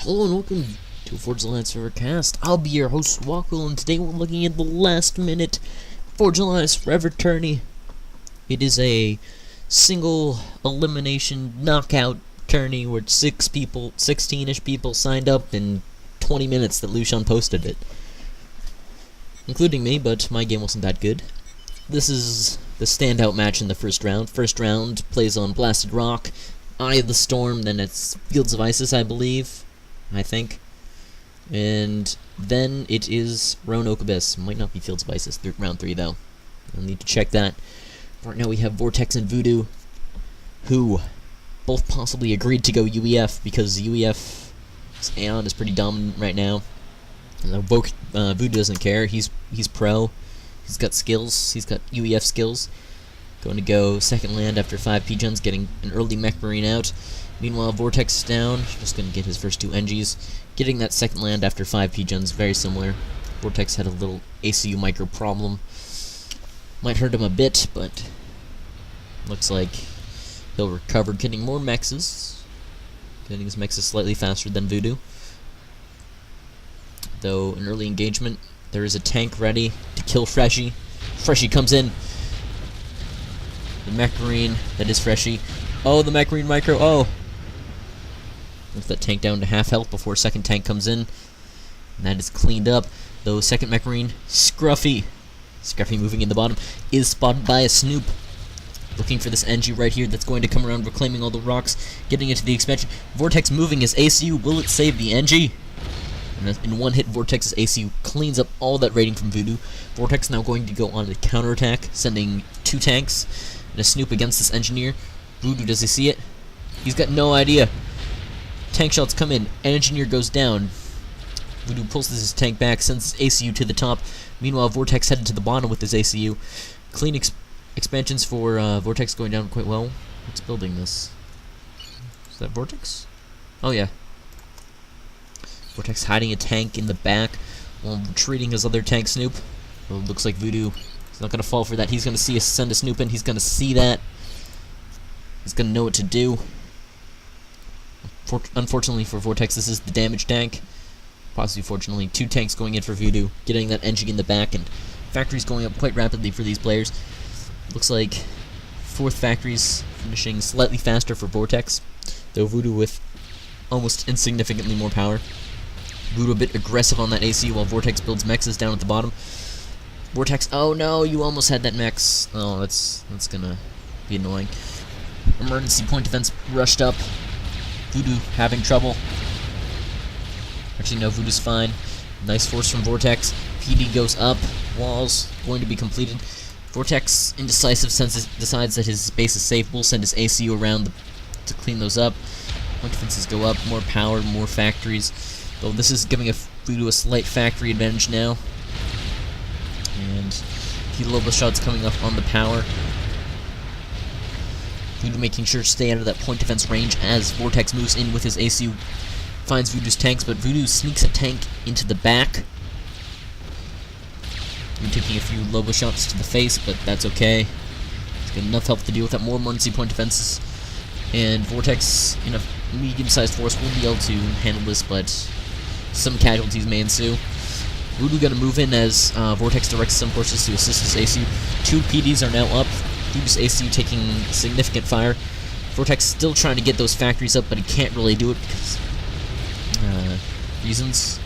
Hello and welcome to Forge Alliance Forevercast. I'll be your host, Swkoll, and today we're looking at the last minute Forge Alliance Forever Tourney. It is a single elimination knockout tourney where 16-ish people signed up in 20 minutes that Lucian posted it. Including me, but my game wasn't that good. This is the standout match in the first round. First round plays on Blasted Rock, Eye of the Storm, then it's Fields of Isis, I think. And then it is Roanoke Abyss. Might not be Fields of Isis, round 3 though. I'll need to check that. Right now we have Vortex and Voodoo, who both possibly agreed to go UEF because UEF's Aeon is pretty dominant right now. And Voodoo doesn't care. He's pro. He's got skills. He's got UEF skills. Going to go second land after 5 P-Gens, getting an early Mech Marine out. Meanwhile, Vortex is down. Just going to get his first 2 NGs. Getting that second land after 5 P-Gens, very similar. Vortex had a little ACU micro problem. Might hurt him a bit, but looks like he'll recover. Getting more mexes. Getting his mexes slightly faster than Voodoo. Though, an early engagement, there is a tank ready to kill Freshie. Freshie comes in. The Mech Marine, that is Freshie. Oh, the Mech Marine micro, oh! With that tank down to half health before second tank comes in. And that is cleaned up. Though second Mech Marine, Scruffy moving in the bottom, is spotted by a Snoop. Looking for this NG right here that's going to come around, reclaiming all the rocks, getting into the expansion. Vortex moving his ACU, will it save the NG? And in one hit, Vortex's ACU cleans up all that rating from Voodoo. Vortex now going to go on the counterattack, sending 2 tanks and a Snoop against this engineer. Voodoo, does he see it? He's got no idea. Tank shots come in, engineer goes down. Voodoo pulls his tank back, sends his ACU to the top. Meanwhile, Vortex headed to the bottom with his ACU. Clean expansions for Vortex going down quite well. What's building this? Is that Vortex? Oh yeah. Vortex hiding a tank in the back while retreating his other tank Snoop. Well, it looks like Voodoo is not going to fall for that. He's going to send a Snoop in. He's going to see that. He's going to know what to do. Unfortunately for Vortex, this is the damage tank. Possibly fortunately, 2 tanks going in for Voodoo, getting that engine in the back, and factories going up quite rapidly for these players. Looks like 4th factories finishing slightly faster for Vortex, though Voodoo with almost insignificantly more power. Voodoo a bit aggressive on that AC while Vortex builds mexes down at the bottom. Vortex, oh no, you almost had that mex. Oh, that's gonna be annoying. Emergency point defense rushed up. Voodoo having trouble. Actually, no, Voodoo's fine. Nice force from Vortex. PD goes up. Walls going to be completed. Vortex, indecisive, decides that his base is safe. Will send his ACU around to clean those up. Point defenses go up. More power, more factories. Though this is giving Voodoo a slight factory advantage now. And few Lobo shots coming up on the power. Voodoo making sure to stay out of that point defense range as Vortex moves in with his ACU. Finds Voodoo's tanks, but Voodoo sneaks a tank into the back. Voodoo taking a few Lobo shots to the face, but that's okay. He's got enough health to deal with that. More emergency point defenses. And Vortex, in a medium-sized force, will be able to handle this, but some casualties may ensue. Voodoo gonna move in as Vortex directs some forces to assist his ACU. 2 PDs are now up. Voodoo's ACU taking significant fire. Vortex still trying to get those factories up, but he can't really do it because reasons.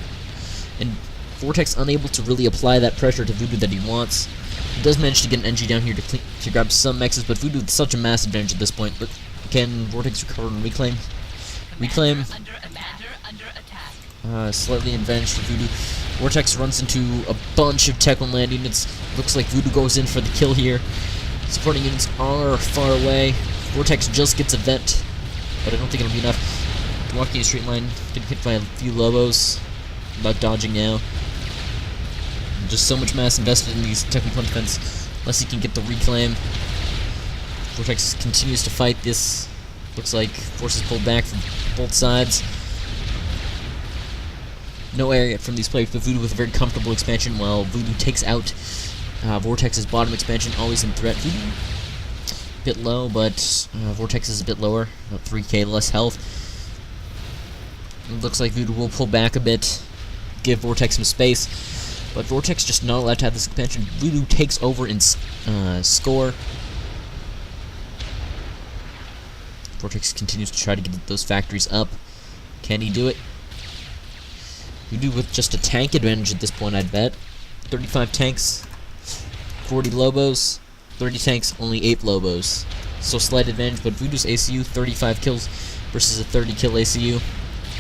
And Vortex unable to really apply that pressure to Voodoo that he wants. He does manage to get an NG down here to grab some mexes, but Voodoo with such a mass advantage at this point. But can Vortex recover and reclaim? Reclaim. Slightly advantaged for Voodoo. Vortex runs into a bunch of Tech on land units. Looks like Voodoo goes in for the kill here. Supporting units are far away. Vortex just gets a vent, but I don't think it'll be enough. Walking in a straight line, getting hit by a few Lobos. About dodging now. Just so much mass invested in these Tech point defense, unless he can get the reclaim. Vortex continues to fight this. Looks like forces pulled back from both sides. No area from these players, but Voodoo with a very comfortable expansion, while Voodoo takes out Vortex's bottom expansion, always in threat. Voodoo a bit low, but Vortex is a bit lower, about 3k less health. It looks like Voodoo will pull back a bit, give Vortex some space, but Vortex just not allowed to have this expansion. Voodoo takes over and score. Vortex continues to try to get those factories up. Can he do it? Voodoo with just a tank advantage at this point, I'd bet. 35 tanks, 40 Lobos, 30 tanks, only 8 Lobos. So slight advantage, but Voodoo's ACU, 35 kills versus a 30 kill ACU.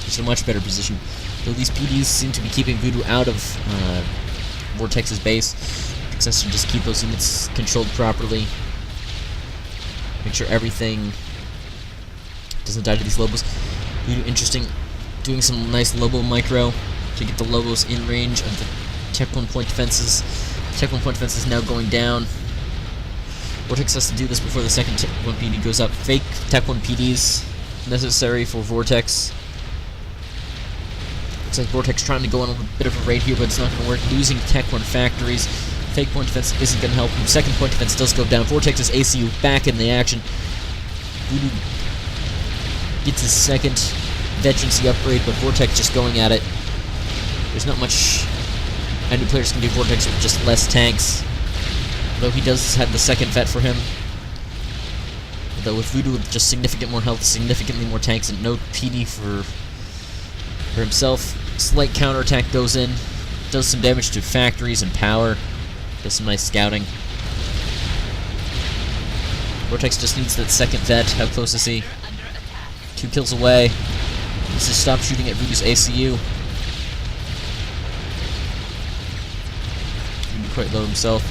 It's in a much better position. Though these PDs seem to be keeping Voodoo out of Vortex's base. Success to just keep those units controlled properly. Make sure everything doesn't die to these Lobos. Voodoo, interesting, doing some nice Lobo micro to get the Lobos in range of the Tech 1 point defenses. Tech 1 point defense is now going down. Vortex has to do this before the second Tech 1 PD goes up. Fake Tech 1 PDs necessary for Vortex. Looks like Vortex trying to go on a bit of a raid here, but it's not going to work. Losing Tech 1 factories. Fake point defense isn't going to help him. Second point defense does go down. Vortex's ACU back in the action. Voodoo gets his second veterancy upgrade, but Vortex just going at it. There's not much any players can do Vortex with just less tanks. Though he does have the second vet for him. Though with Voodoo with just significant more health, significantly more tanks, and no PD for himself. Slight counterattack goes in. Does some damage to factories and power. Does some nice scouting. Vortex just needs that second vet. How close is he? 2 kills away. Needs to stop shooting at Voodoo's ACU. Voodoo quite low himself.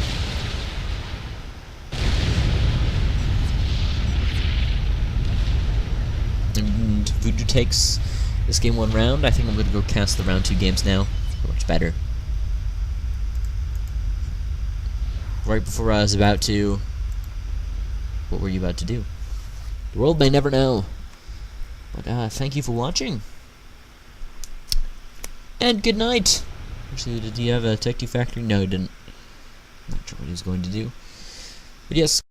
And Voodoo takes this game 1 round. I think I'm going to go cast the round 2 games now. Much better. Right before I was about to... What were you about to do? The world may never know. But thank you for watching. And good night. Actually, did he have a Tech 2 factory? No, he didn't. Not sure what he was going to do. But yes.